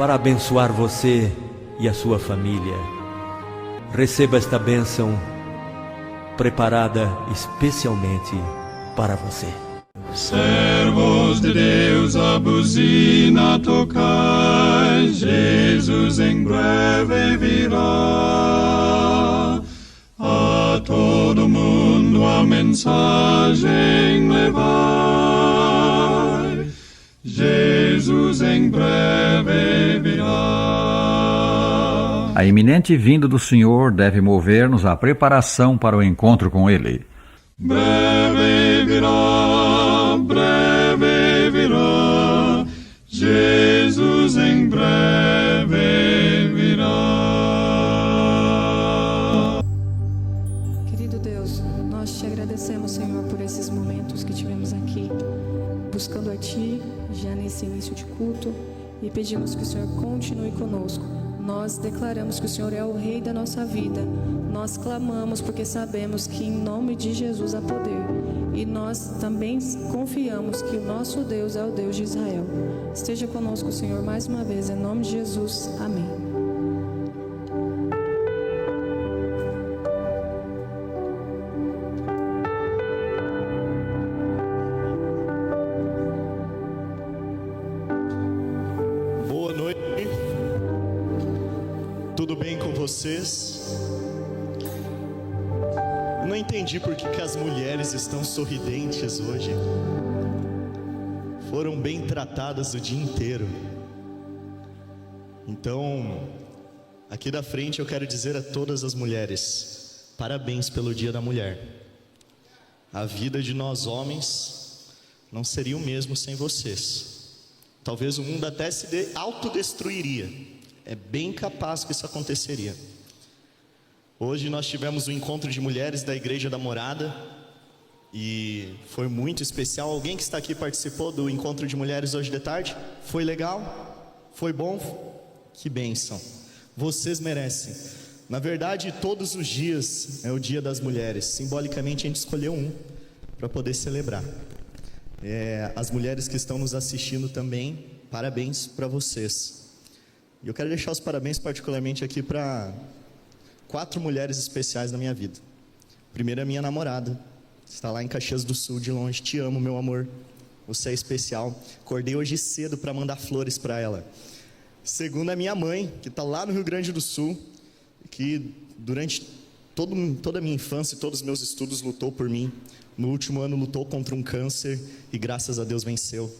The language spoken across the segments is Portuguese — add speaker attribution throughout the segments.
Speaker 1: para abençoar você e a sua família. Receba esta bênção preparada especialmente para você.
Speaker 2: Servos de Deus, a buzina tocai, Jesus em breve virá. A todo mundo a mensagem levai, Jesus em breve virá.
Speaker 3: A iminente vinda do Senhor deve mover-nos à preparação para o encontro com Ele.
Speaker 2: Breve virá, Jesus em breve virá.
Speaker 4: Querido Deus, nós te agradecemos, Senhor, por esses momentos que tivemos aqui, buscando a Ti, já nesse início de culto, e pedimos que o Senhor continue conosco. Nós declaramos que o Senhor é o Rei da nossa vida. Nós clamamos porque sabemos que em nome de Jesus há poder. E nós também confiamos que o nosso Deus é o Deus de Israel. Esteja conosco, Senhor, mais uma vez, em nome de Jesus. Amém.
Speaker 5: Boa noite. Tudo bem com vocês? Não entendi por que as mulheres estão sorridentes hoje. Foram bem tratadas o dia inteiro. Então, aqui da frente eu quero dizer a todas as mulheres: parabéns pelo Dia da Mulher. A vida de nós homens não seria o mesmo sem vocês. Talvez o mundo até se autodestruiria. É bem capaz que isso aconteceria. Hoje nós tivemos um encontro de mulheres da Igreja da Morada e foi muito especial. Alguém que está aqui participou do encontro de mulheres hoje de tarde? Foi legal? Foi bom? Que bênção! Vocês merecem. Na verdade, todos os dias é o Dia das Mulheres. Simbolicamente a gente escolheu um para poder celebrar. As mulheres que estão nos assistindo também, parabéns para vocês. E eu quero deixar os parabéns particularmente aqui para 4 mulheres especiais na minha vida. Primeiro é minha namorada, está lá em Caxias do Sul, de longe. Te amo, meu amor, você é especial. Acordei hoje cedo para mandar flores para ela. Segundo é minha mãe, que está lá no Rio Grande do Sul, que durante toda a minha infância e todos os meus estudos lutou por mim. No último ano lutou contra um câncer e graças a Deus venceu.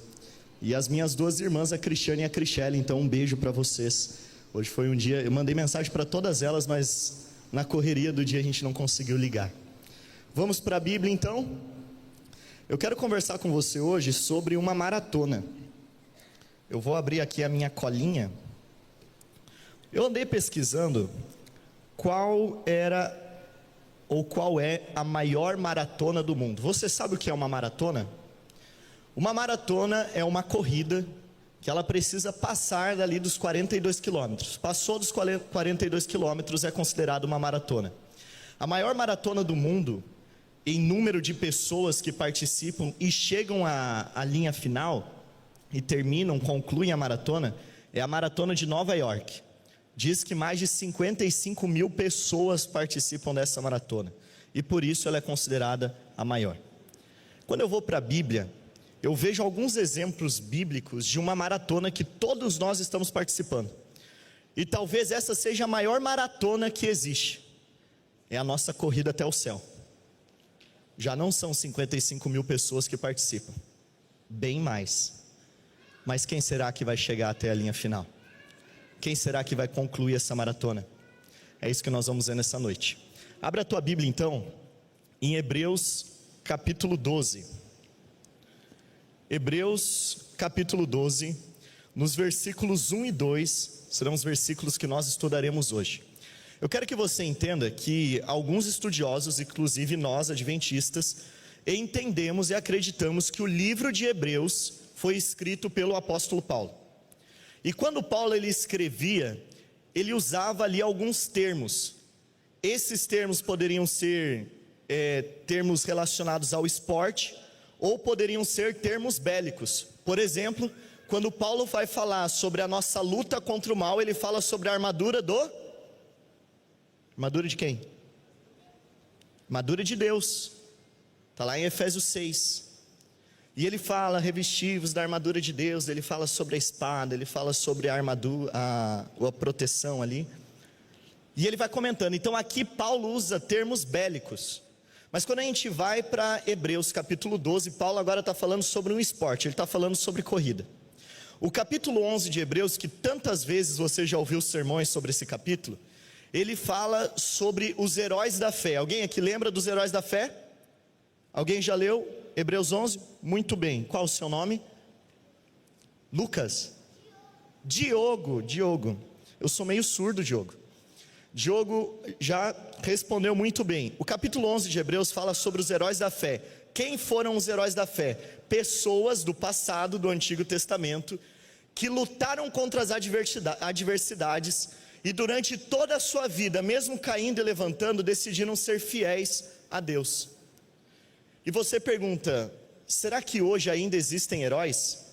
Speaker 5: E as minhas 2 irmãs, a Cristiane e a Crichelle, então um beijo para vocês. Hoje foi um dia, eu mandei mensagem para todas elas, mas na correria do dia a gente não conseguiu ligar. Vamos para a Bíblia então? Eu quero conversar com você hoje sobre uma maratona. Eu vou abrir aqui a minha colinha. Eu andei pesquisando qual é a maior maratona do mundo. Você sabe o que é uma maratona? Uma maratona é uma corrida que ela precisa passar dali dos 42 quilômetros. Passou dos 42 quilômetros, é considerado uma maratona. A maior maratona do mundo, em número de pessoas que participam e chegam à linha final e concluem a maratona, é a Maratona de Nova York. Diz que mais de 55 mil pessoas participam dessa maratona. E por isso ela é considerada a maior. Quando eu vou para a Bíblia, eu vejo alguns exemplos bíblicos de uma maratona que todos nós estamos participando. E talvez essa seja a maior maratona que existe. É a nossa corrida até o céu. Já não são 55 mil pessoas que participam. Bem mais. Mas quem será que vai chegar até a linha final? Quem será que vai concluir essa maratona? É isso que nós vamos ver nessa noite. Abra a tua Bíblia então, em Hebreus capítulo 12. Hebreus capítulo 12, nos versículos 1 e 2, serão os versículos que nós estudaremos hoje. Eu quero que você entenda que alguns estudiosos, inclusive nós adventistas, entendemos e acreditamos que o livro de Hebreus foi escrito pelo apóstolo Paulo. E quando Paulo ele escrevia, ele usava ali alguns termos. Esses termos poderiam ser termos relacionados ao esporte, ou poderiam ser termos bélicos. Por exemplo, quando Paulo vai falar sobre a nossa luta contra o mal, ele fala sobre a armadura armadura de quem? Armadura de Deus. Está lá em Efésios 6. E ele fala, revestivos da armadura de Deus. Ele fala sobre a espada, ele fala sobre a armadura, a proteção ali. E ele vai comentando. Então aqui Paulo usa termos bélicos. Mas quando a gente vai para Hebreus capítulo 12, Paulo agora está falando sobre um esporte. Ele está falando sobre corrida. O capítulo 11 de Hebreus, que tantas vezes você já ouviu sermões sobre esse capítulo, ele fala sobre os heróis da fé. Alguém aqui lembra dos heróis da fé? Alguém já leu Hebreus 11? Muito bem. Qual o seu nome? Lucas? Diogo. Eu sou meio surdo, Diogo. Diogo já respondeu muito bem. O capítulo 11 de Hebreus fala sobre os heróis da fé. Quem foram os heróis da fé? Pessoas do passado, do Antigo Testamento, que lutaram contra as adversidades e durante toda a sua vida, mesmo caindo e levantando, decidiram ser fiéis a Deus. E você pergunta, será que hoje ainda existem heróis?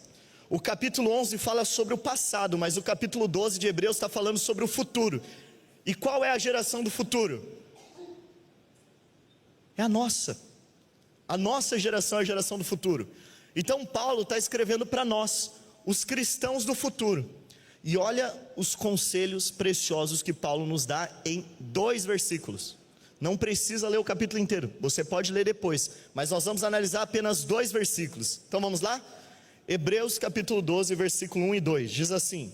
Speaker 5: O capítulo 11 fala sobre o passado, mas o capítulo 12 de Hebreus está falando sobre o futuro. E qual é a geração do futuro? É a nossa. A nossa geração é a geração do futuro. Então Paulo está escrevendo para nós, os cristãos do futuro. E olha os conselhos preciosos que Paulo nos dá em 2 versículos. Não precisa ler o capítulo inteiro, você pode ler depois, mas nós vamos analisar apenas 2 versículos. Então vamos lá? Hebreus capítulo 12, versículo 1 e 2, diz assim: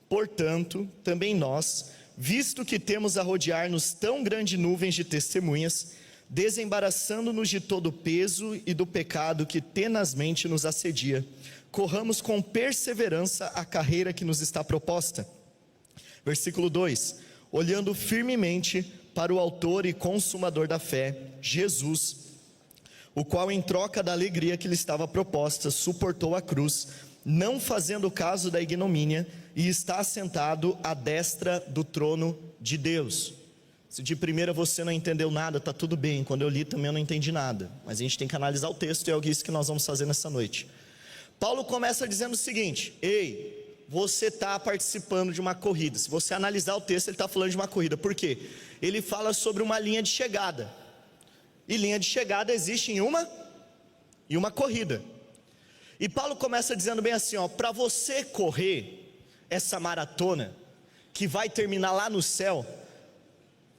Speaker 5: portanto, também nós, visto que temos a rodear-nos tão grande nuvens de testemunhas, desembaraçando-nos de todo o peso e do pecado que tenazmente nos assedia, corramos com perseverança a carreira que nos está proposta. Versículo 2: olhando firmemente para o autor e consumador da fé, Jesus, o qual em troca da alegria que lhe estava proposta, suportou a cruz, não fazendo caso da ignomínia, e está assentado à destra do trono de Deus. Se de primeira você não entendeu nada, está tudo bem. Quando eu li também eu não entendi nada, mas a gente tem que analisar o texto, e é isso que nós vamos fazer nessa noite. Paulo começa dizendo o seguinte: ei, você está participando de uma corrida. Se você analisar o texto, ele está falando de uma corrida. Por quê? Ele fala sobre uma linha de chegada. E linha de chegada existe em uma corrida. E Paulo começa dizendo bem assim, para você correr essa maratona, que vai terminar lá no céu,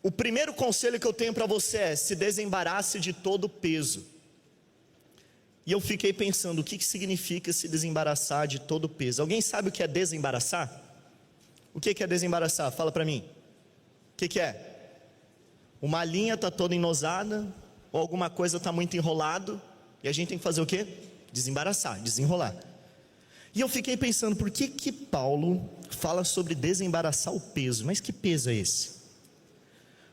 Speaker 5: o primeiro conselho que eu tenho para você é: se desembarace de todo o peso. E eu fiquei pensando, o que significa se desembaraçar de todo o peso? Alguém sabe o que é desembaraçar? O que é desembaraçar? Fala para mim. O que é? Uma linha está toda enosada, ou alguma coisa está muito enrolado, e a gente tem que fazer o quê? Desembaraçar, desenrolar. E eu fiquei pensando, por que Paulo fala sobre desembaraçar o peso? Mas que peso é esse?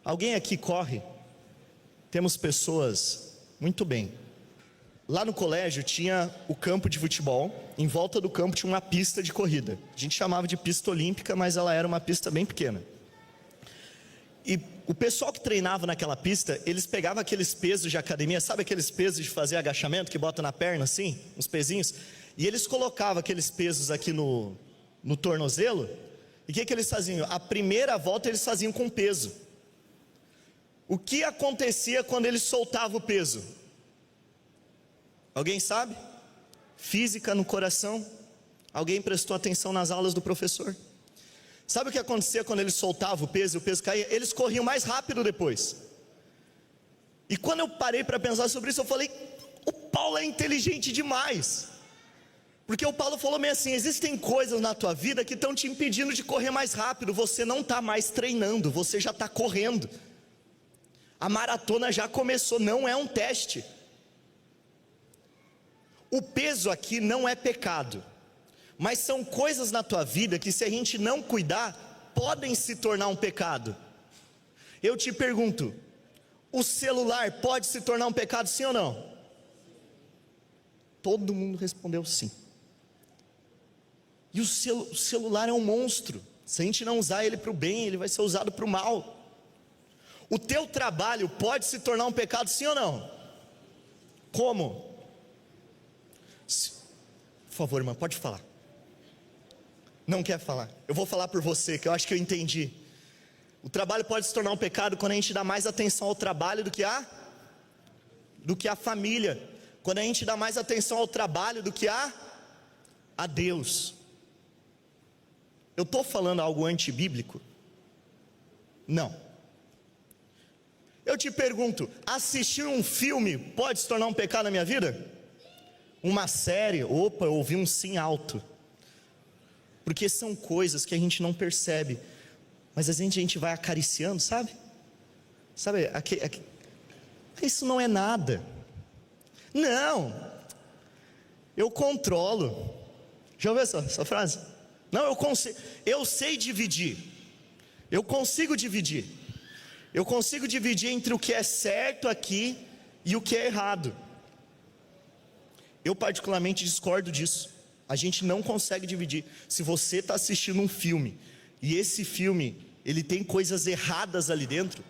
Speaker 5: Alguém aqui corre? Temos pessoas, muito bem. Lá no colégio tinha o campo de futebol, em volta do campo tinha uma pista de corrida. A gente chamava de pista olímpica, mas ela era uma pista bem pequena. E o pessoal que treinava naquela pista, eles pegavam aqueles pesos de academia, sabe aqueles pesos de fazer agachamento que bota na perna assim, uns pezinhos? E eles colocavam aqueles pesos aqui no tornozelo. E o que eles faziam? A primeira volta eles faziam com peso. O que acontecia quando eles soltavam o peso? Alguém sabe? Física no coração. Alguém prestou atenção nas aulas do professor? Sabe o que acontecia quando eles soltavam o peso e o peso caía? Eles corriam mais rápido depois. E quando eu parei para pensar sobre isso, eu falei: o Paulo é inteligente demais. Porque o Paulo falou meio assim: existem coisas na tua vida que estão te impedindo de correr mais rápido. Você não está mais treinando, você já está correndo. A maratona já começou, não é um teste. O peso aqui não é pecado, mas são coisas na tua vida que, se a gente não cuidar, podem se tornar um pecado. Eu te pergunto, o celular pode se tornar um pecado, sim ou não? Todo mundo respondeu sim. E o celular é um monstro. Se a gente não usar ele para o bem, ele vai ser usado para o mal. O teu trabalho pode se tornar um pecado, sim ou não? Como? favor, irmã, pode falar. Não quer falar? Eu vou falar por você, que eu acho que eu entendi. O trabalho pode se tornar um pecado quando a gente dá mais atenção ao trabalho do que a família. Quando a gente dá mais atenção ao trabalho do que a Deus. Eu estou falando algo antibíblico? Não. Eu te pergunto, assistir um filme pode se tornar um pecado na minha vida? Uma série? Opa, eu ouvi um sim alto. Porque são coisas que a gente não percebe, mas a gente vai acariciando, sabe? Sabe, isso não é nada. Não, eu controlo. Já ouviu essa frase? Não, eu sei dividir. Eu consigo dividir. Eu consigo dividir entre o que é certo aqui e o que é errado. Eu particularmente discordo disso. A gente não consegue dividir. Se você está assistindo um filme e esse filme ele tem coisas erradas ali dentro,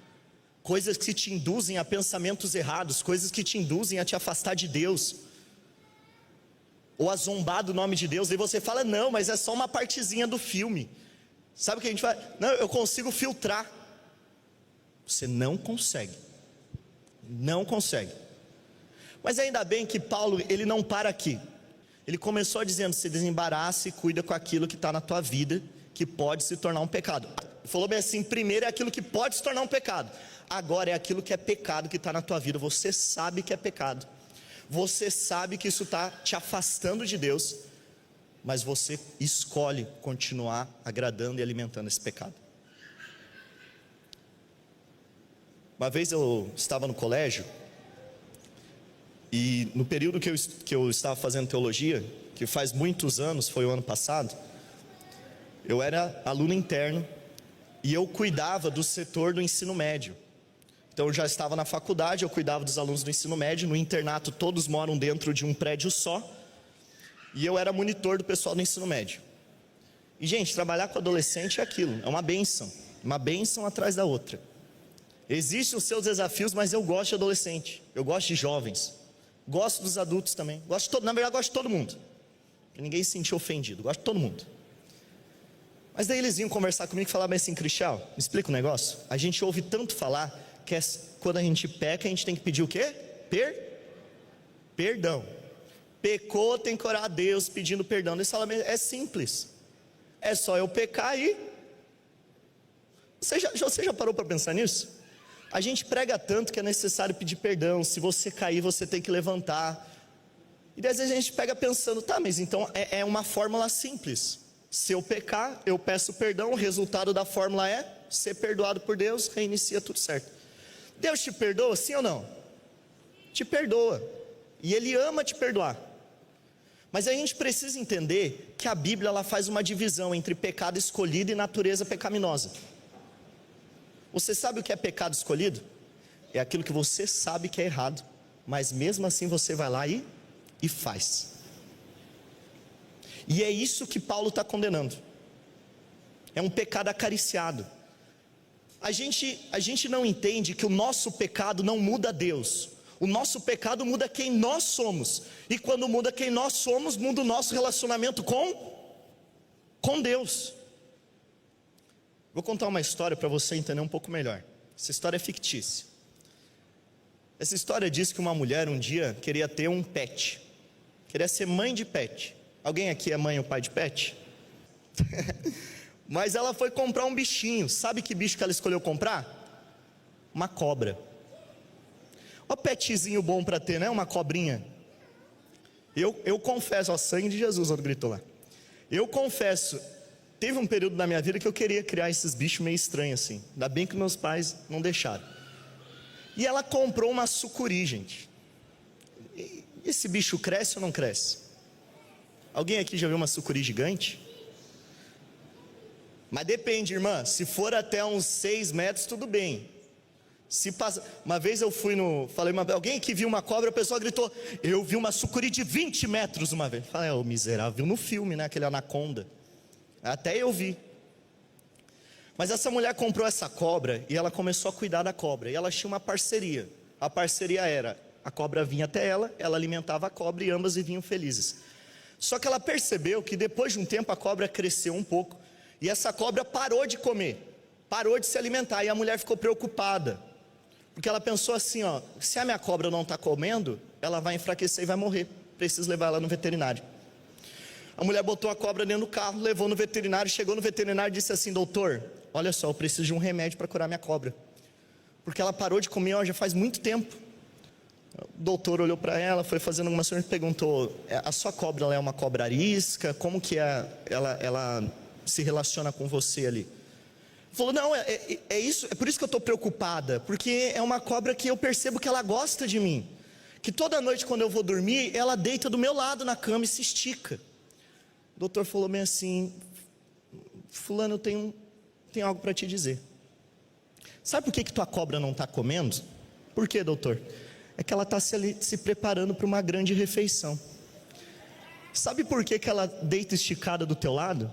Speaker 5: coisas que te induzem a pensamentos errados, coisas que te induzem a te afastar de Deus, ou a zombar do nome de Deus, e você fala, não, mas é só uma partezinha do filme. Sabe o que a gente faz? Não, eu consigo filtrar. Você não consegue. Não consegue. Mas ainda bem que Paulo, ele não para aqui. Ele começou dizendo, se desembaraça e cuida com aquilo que está na tua vida, que pode se tornar um pecado. Ele falou bem assim, primeiro é aquilo que pode se tornar um pecado. Agora é aquilo que é pecado que está na tua vida. Você sabe que é pecado. Você sabe que isso está te afastando de Deus, mas você escolhe continuar agradando e alimentando esse pecado. Uma vez eu estava no colégio, e no período que eu estava fazendo teologia, que faz muitos anos, foi o ano passado, eu era aluno interno, e eu cuidava do setor do ensino médio. Então eu já estava na faculdade, eu cuidava dos alunos do ensino médio. No internato todos moram dentro de um prédio só, e eu era monitor do pessoal do ensino médio. E gente, trabalhar com adolescente é aquilo, é uma bênção atrás da outra. Existem os seus desafios, mas eu gosto de adolescente, eu gosto de jovens, gosto dos adultos também, na verdade gosto de todo mundo, pra ninguém se sentir ofendido, gosto de todo mundo. Mas daí eles vinham conversar comigo e falavam assim, Cristian, me explica um negócio. A gente ouve tanto falar que quando a gente peca, a gente tem que pedir o quê? Perdão. Pecou, tem que orar a Deus pedindo perdão. Eles falam, é simples, é só eu pecar e... Você já parou para pensar nisso? A gente prega tanto que é necessário pedir perdão. Se você cair, você tem que levantar. E às vezes a gente pega pensando, tá, mas então é uma fórmula simples. Se eu pecar, eu peço perdão, o resultado da fórmula é ser perdoado por Deus, reinicia tudo certo. Deus te perdoa, sim ou não? Te perdoa, e Ele ama te perdoar. Mas a gente precisa entender que a Bíblia ela faz uma divisão entre pecado escolhido e natureza pecaminosa. Você sabe o que é pecado escolhido? É aquilo que você sabe que é errado, mas mesmo assim você vai lá e faz. E é isso que Paulo está condenando. É um pecado acariciado. A gente não entende que o nosso pecado não muda Deus. O nosso pecado muda quem nós somos. E quando muda quem nós somos, muda o nosso relacionamento com Deus. Vou contar uma história para você entender um pouco melhor. Essa história é fictícia. Essa história diz que uma mulher um dia queria ter um pet. Queria ser mãe de pet. Alguém aqui é mãe ou pai de pet? Mas ela foi comprar um bichinho. Sabe que bicho que ela escolheu comprar? Uma cobra. Ó petzinho bom para ter, né? Uma cobrinha. Eu confesso, ó, sangue de Jesus, outro gritou lá. Eu confesso, teve um período da minha vida que eu queria criar esses bichos meio estranhos assim. Ainda bem que meus pais não deixaram. E ela comprou uma sucuri, gente. E esse bicho cresce ou não cresce? Alguém aqui já viu uma sucuri gigante? Mas depende, irmã. Se for até uns 6 metros, tudo bem. Se passa... Uma vez eu fui alguém que viu uma cobra, a pessoa gritou, eu vi uma sucuri de 20 metros uma vez. Falei, o miserável, viu no filme, né? Aquele anaconda. Até eu vi. Mas essa mulher comprou essa cobra e ela começou a cuidar da cobra. E ela tinha uma parceria. A parceria era, a cobra vinha até ela alimentava a cobra e ambas viviam felizes. Só que ela percebeu que depois de um tempo a cobra cresceu um pouco, e essa cobra parou de comer, parou de se alimentar, e a mulher ficou preocupada, porque ela pensou assim, ó, se a minha cobra não está comendo, ela vai enfraquecer e vai morrer, preciso levar ela no veterinário. A mulher botou a cobra dentro do carro, levou no veterinário, chegou no veterinário e disse assim: doutor, olha só, eu preciso de um remédio para curar minha cobra, porque ela parou de comer, ó, já faz muito tempo. O doutor olhou para ela, foi fazendo algumas perguntas, perguntou: a sua cobra, ela é uma cobra arisca? Como que ela se relaciona com você ali? Falou: não, é isso, é por isso que eu estou preocupada, porque é uma cobra que eu percebo que ela gosta de mim, que toda noite quando eu vou dormir, ela deita do meu lado na cama e se estica. O doutor falou bem assim: fulano, eu tenho algo para te dizer. Sabe por que tua cobra não está comendo? Por quê, doutor? É que ela está se preparando para uma grande refeição. Sabe por que ela deita esticada do teu lado?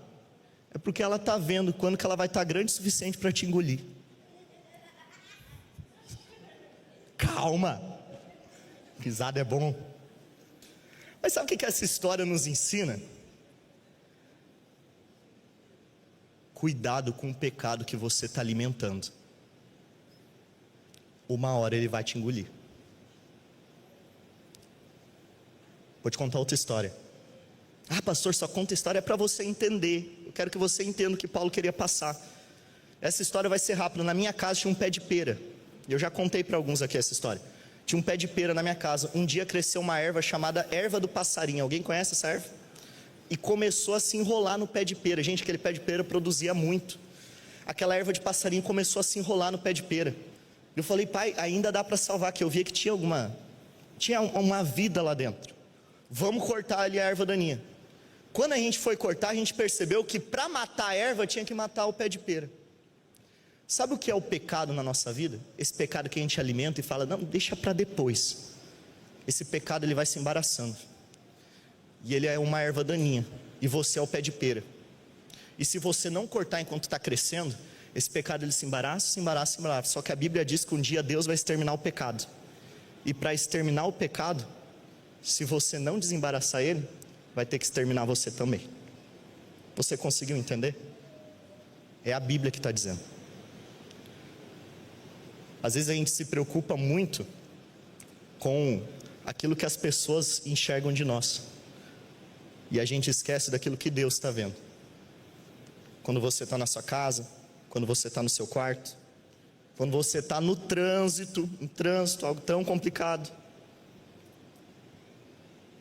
Speaker 5: É porque ela está vendo quando que ela vai estar grande o suficiente para te engolir. Calma, risada é bom. Mas sabe o que essa história nos ensina? Cuidado com o pecado que você está alimentando. Uma hora ele vai te engolir. Vou te contar outra história. Ah, pastor, só conta história para você entender. Eu quero que você entenda o que Paulo queria passar. Essa história vai ser rápida. Na minha casa tinha um pé de pera. Eu já contei para alguns aqui essa história. Tinha um pé de pera na minha casa. Um dia cresceu uma erva chamada erva do passarinho. Alguém conhece essa erva? E começou a se enrolar no pé de pera. Gente, aquele pé de pera produzia muito. Aquela erva de passarinho começou a se enrolar no pé de pera. Eu falei: pai, ainda dá para salvar, que eu via que tinha uma vida lá dentro. Vamos cortar ali a erva daninha. Quando a gente foi cortar, a gente percebeu que para matar a erva tinha que matar o pé de pera. Sabe o que é o pecado na nossa vida? Esse pecado que a gente alimenta e fala: não, deixa para depois. Esse pecado ele vai se embaraçando. E ele é uma erva daninha. E você é o pé de pera. E se você não cortar enquanto está crescendo, esse pecado ele se embaraça, se embaraça, se embaraça. Só que a Bíblia diz que um dia Deus vai exterminar o pecado. E para exterminar o pecado, se você não desembaraçar ele, vai ter que exterminar você também. Você conseguiu entender? É a Bíblia que está dizendo. Às vezes a gente se preocupa muito com aquilo que as pessoas enxergam de nós, e a gente esquece daquilo que Deus está vendo. Quando você está na sua casa, quando você está no seu quarto, quando você está no trânsito, algo tão complicado.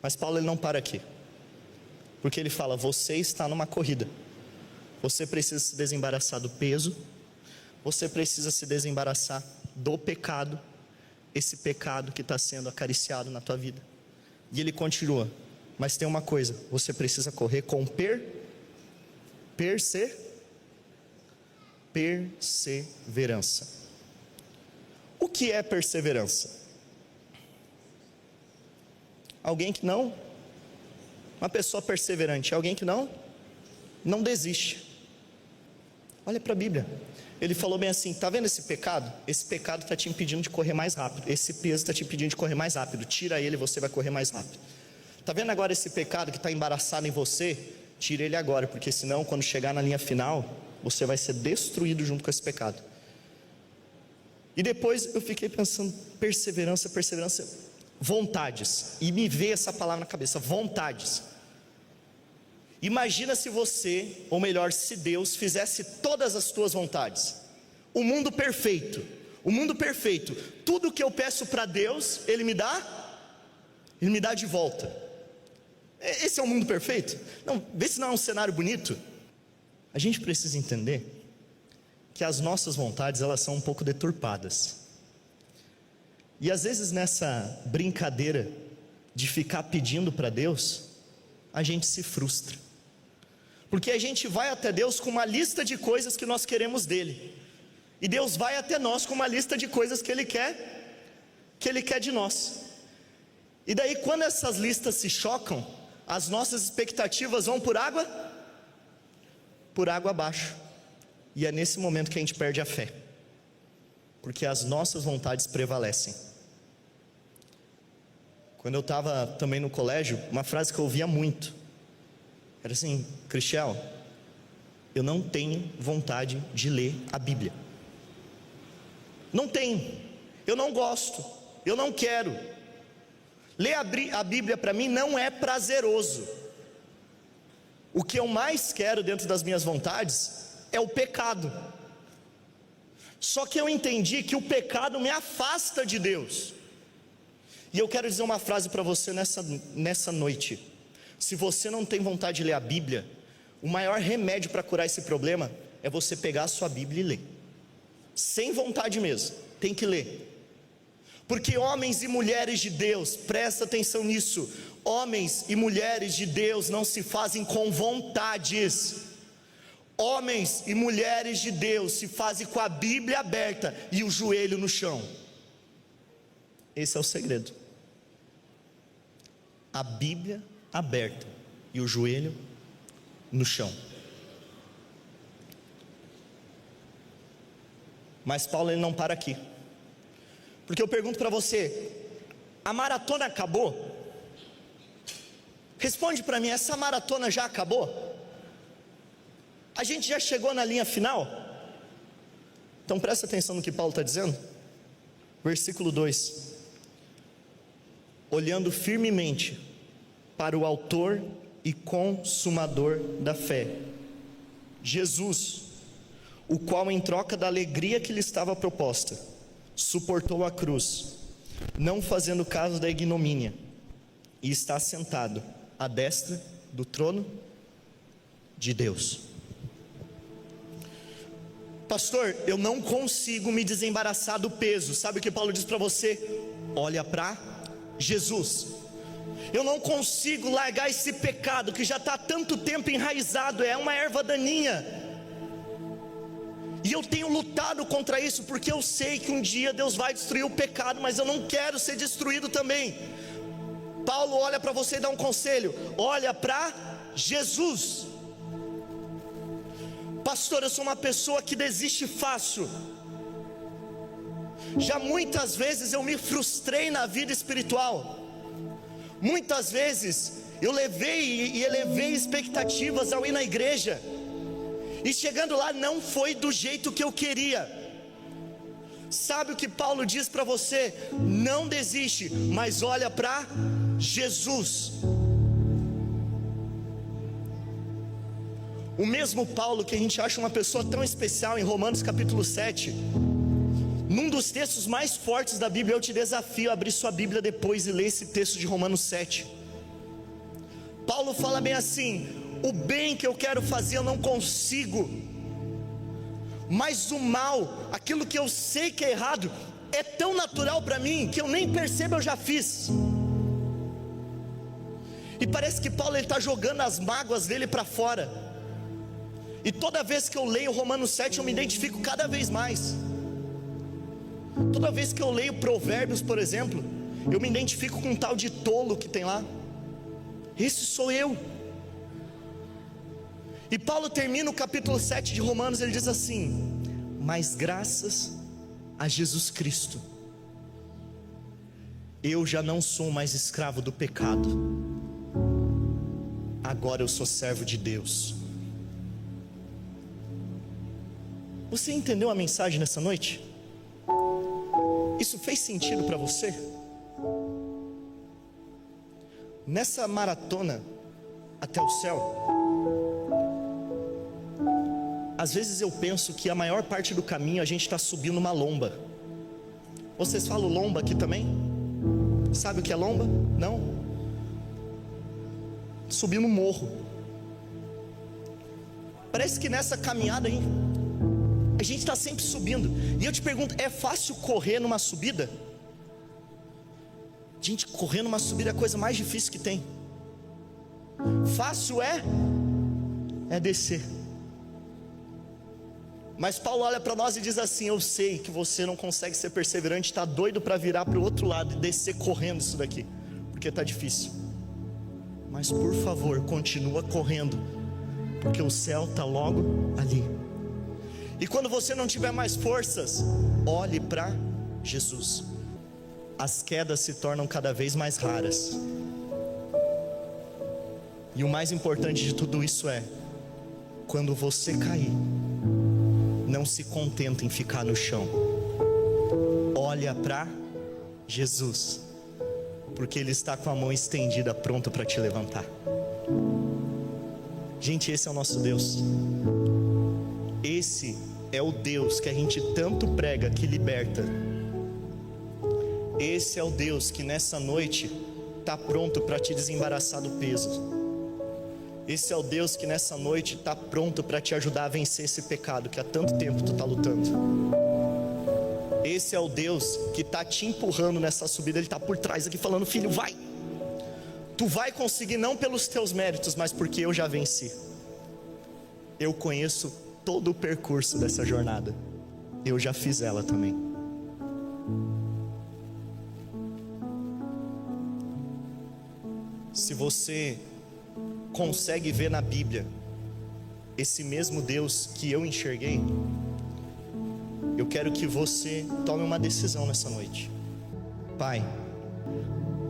Speaker 5: Mas Paulo ele não para aqui, porque ele fala: você está numa corrida, você precisa se desembaraçar do peso, você precisa se desembaraçar do pecado, esse pecado que está sendo acariciado na tua vida. E ele continua: mas tem uma coisa, você precisa correr com perseverança. O que é perseverança? Alguém que não, uma pessoa perseverante, alguém que não desiste. Olha para a Bíblia. Ele falou bem assim: está vendo esse pecado? Esse pecado está te impedindo de correr mais rápido. Esse peso está te impedindo de correr mais rápido. Tira ele e você vai correr mais rápido. Está vendo agora esse pecado que está embaraçado em você? Tira ele agora, porque senão quando chegar na linha final, você vai ser destruído junto com esse pecado. E depois eu fiquei pensando: perseverança, vontades. E me veio essa palavra na cabeça: vontades. Imagina se você, ou melhor, se Deus fizesse todas as tuas vontades. O mundo perfeito. Tudo que eu peço para Deus, Ele me dá de volta. Esse é o mundo perfeito? Não, vê se não é um cenário bonito. A gente precisa entender que as nossas vontades, elas são um pouco deturpadas. E às vezes nessa brincadeira de ficar pedindo para Deus, a gente se frustra. Porque a gente vai até Deus com uma lista de coisas que nós queremos dele, e Deus vai até nós com uma lista de coisas que Ele quer de nós. E daí quando essas listas se chocam, as nossas expectativas vão por água abaixo. E é nesse momento que a gente perde a fé, porque as nossas vontades prevalecem. Quando eu estava também no colégio, uma frase que eu ouvia muito: Era assim: Cristiel, eu não tenho vontade de ler a Bíblia. Não tenho, eu não gosto, eu não quero. Ler a Bíblia para mim não é prazeroso. O que eu mais quero dentro das minhas vontades é o pecado. Só que eu entendi que o pecado me afasta de Deus. E eu quero dizer uma frase para você nessa noite: se você não tem vontade de ler a Bíblia, o maior remédio para curar esse problema é você pegar a sua Bíblia e ler. Sem vontade mesmo, tem que ler. Porque homens e mulheres de Deus, presta atenção nisso, homens e mulheres de Deus não se fazem com vontades. Homens e mulheres de Deus se fazem com a Bíblia aberta e o joelho no chão. Esse é o segredo. A Bíblia aberta e o joelho no chão. Mas Paulo, ele não para aqui. Porque eu pergunto para você: a maratona acabou? Responde para mim, essa maratona já acabou? A gente já chegou na linha final? Então presta atenção no que Paulo está dizendo. Versículo 2: olhando firmemente para o autor e consumador da fé, Jesus, o qual, em troca da alegria que lhe estava proposta, suportou a cruz, não fazendo caso da ignomínia, e está sentado à destra do trono de Deus. Pastor, eu não consigo me desembaraçar do peso. Sabe o que Paulo diz para você? Olha para Jesus. Eu não consigo largar esse pecado que já está há tanto tempo enraizado, é uma erva daninha. E eu tenho lutado contra isso, porque eu sei que um dia Deus vai destruir o pecado, mas eu não quero ser destruído também. Paulo olha para você e dá um conselho: olha para Jesus. Pastor, eu sou uma pessoa que desiste fácil. Já muitas vezes eu me frustrei na vida espiritual. Muitas vezes eu elevei expectativas ao ir na igreja, e chegando lá não foi do jeito que eu queria. Sabe o que Paulo diz para você? Não desiste, mas olha para Jesus. O mesmo Paulo que a gente acha uma pessoa tão especial em Romanos capítulo 7, num dos textos mais fortes da Bíblia. Eu te desafio a abrir sua Bíblia depois e ler esse texto de Romanos 7. Paulo fala bem assim: o bem que eu quero fazer eu não consigo, mas o mal, aquilo que eu sei que é errado, é tão natural para mim que eu nem percebo, eu já fiz. E parece que Paulo está jogando as mágoas dele para fora. E toda vez que eu leio Romanos 7 eu me identifico cada vez mais. Toda vez que eu leio Provérbios, por exemplo, eu me identifico com um tal de tolo que tem lá. Esse sou eu. E Paulo termina o capítulo 7 de Romanos, ele diz assim: mas graças a Jesus Cristo, eu já não sou mais escravo do pecado, agora eu sou servo de Deus. Você entendeu a mensagem nessa noite? Isso fez sentido para você? Nessa maratona até o céu, às vezes eu penso que a maior parte do caminho a gente está subindo uma lomba. Vocês falam lomba aqui também? Sabe o que é lomba? Não? Subindo um morro. Parece que nessa caminhada aí a gente está sempre subindo. E eu te pergunto, é fácil correr numa subida? Gente, correr numa subida é a coisa mais difícil que tem. Fácil é descer. Mas Paulo olha para nós e diz assim: eu sei que você não consegue ser perseverante, está doido para virar para o outro lado e descer correndo isso daqui, porque está difícil. Mas por favor, continua correndo, porque o céu está logo ali. E quando você não tiver mais forças, olhe para Jesus. As quedas se tornam cada vez mais raras. E o mais importante de tudo isso é, quando você cair, não se contenta em ficar no chão. Olha para Jesus, porque Ele está com a mão estendida, pronto para te levantar. Gente, esse é o nosso Deus. Esse é o Deus que a gente tanto prega, que liberta. Esse é o Deus que nessa noite está pronto para te desembaraçar do peso. Esse é o Deus que nessa noite está pronto para te ajudar a vencer esse pecado que há tanto tempo tu está lutando. Esse é o Deus que está te empurrando nessa subida. Ele está por trás aqui falando: filho, vai. Tu vai conseguir, não pelos teus méritos, mas porque eu já venci. Eu conheço todo o percurso dessa jornada. Eu já fiz ela também. Se você consegue ver na Bíblia esse mesmo Deus que eu enxerguei, eu quero que você tome uma decisão nessa noite. Pai,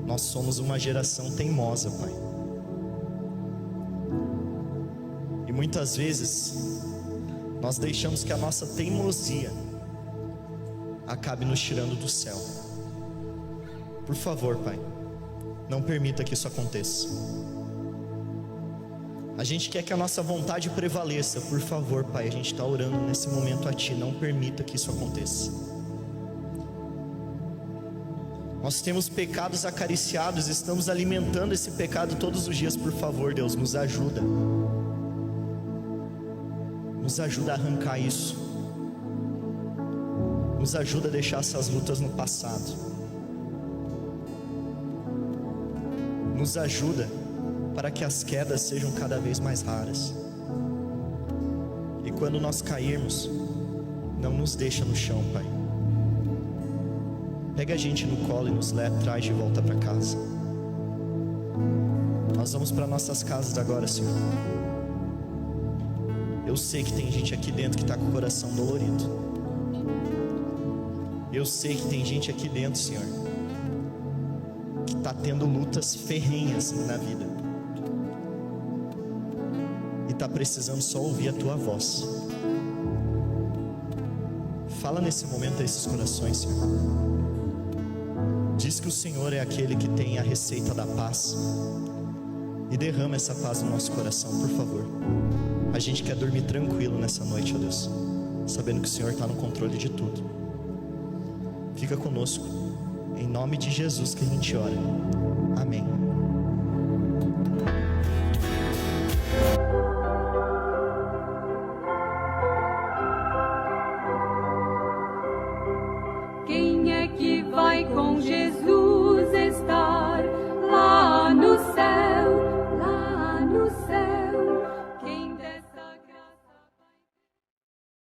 Speaker 5: nós somos uma geração teimosa, Pai. E muitas vezes nós deixamos que a nossa teimosia acabe nos tirando do céu. Por favor, Pai, não permita que isso aconteça. A gente quer que a nossa vontade prevaleça. Por favor, Pai, a gente está orando nesse momento a Ti. Não permita que isso aconteça. Nós temos pecados acariciados, estamos alimentando esse pecado todos os dias. Por favor, Deus, nos ajuda. Nos ajuda a arrancar isso. Nos ajuda a deixar essas lutas no passado. Nos ajuda para que as quedas sejam cada vez mais raras. E quando nós cairmos, não nos deixa no chão, Pai. Pega a gente no colo e nos traz de volta para casa. Nós vamos para nossas casas agora, Senhor. Eu sei que tem gente aqui dentro que está com o coração dolorido. Eu sei que tem gente aqui dentro, Senhor, que está tendo lutas ferrenhas na vida. Está precisando só ouvir a Tua voz. Fala nesse momento a esses corações, Senhor. Diz que o Senhor é aquele que tem a receita da paz. E derrama essa paz no nosso coração, por favor. A gente quer dormir tranquilo nessa noite, ó Deus, sabendo que o Senhor está no controle de tudo. Fica conosco. Em nome de Jesus que a gente ora. Amém.
Speaker 6: Quem é que vai com Jesus?